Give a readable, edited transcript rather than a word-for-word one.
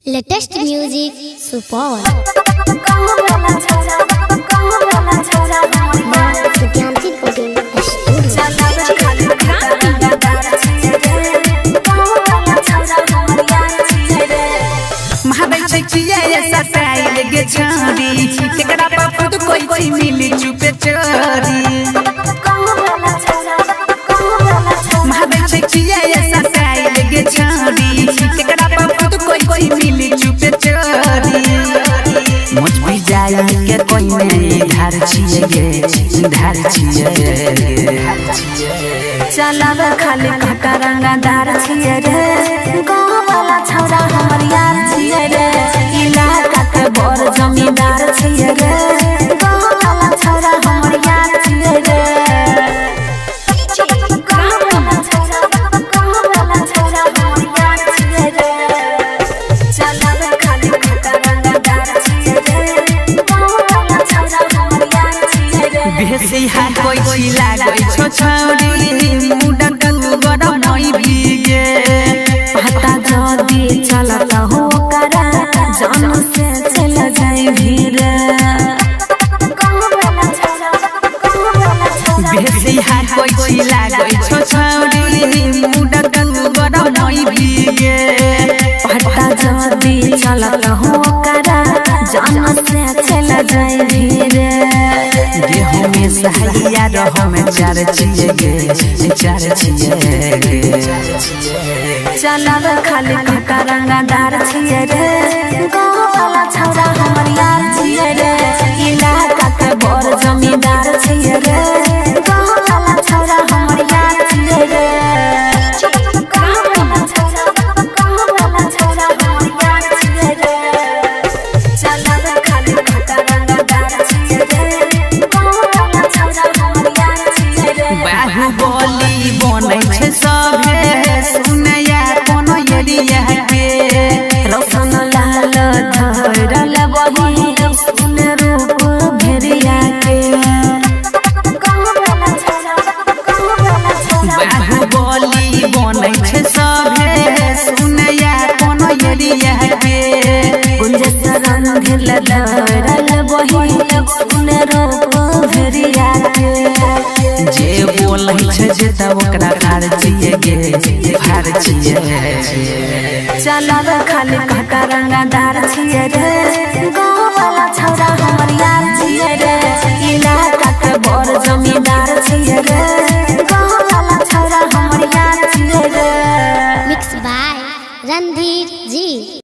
latest music Supaul मुझ भी जाए के कोई नहीं धार छिए धार छिए चलावे खाली खटा रंगदार छिए रे गाँव वाला छौरा हमर यार छिए रे इलाका के बड़ जमींदार छिए रे गाँव वाला छौरा हमर यार छिए रे बेसी हाथ कोई चिला गई छो छौरी मुडा डंगू गरम नहीं भीगे पता जदी चलत हो करा जान से चल जाए भीरे बेसी हाथ कोई चिला गई छो छौरी मुडा डंगू गरम नहीं भीगे पता जदी चलत हो करा जान से चल जाए भीरे गेहूं में सहाइया रहो में चार छिए चार छिए चलावे खाली खटा रंगदार छिए रे गाँव वाला छौरा हमर यार छिए रे इलाका के बड़ जमींदार छिए रे गाँव वाला छौरा हमर यार छिए रे चलावे खाली खटा रंगदार छिए रे गाँव वाला छौरा हमर यार छिए रे बाहुबली बनै छै सभे सुनैया कोनो एरिया के रौशन लाल धरल बही सुन रूप भेरिया के बाहुबली बनै छै सभे सुनैया कोनो एरिया के गुंजन ढिल धरल बही सुन रूप भेरिया के जे बोलै छै जे त ओकरा भार छिए भार छिए चलावे खाली खटा रंगदार छिए रे गाँव वाला छौरा हमर यार छिए रे इलाका के बड़ जमींदार छिए रे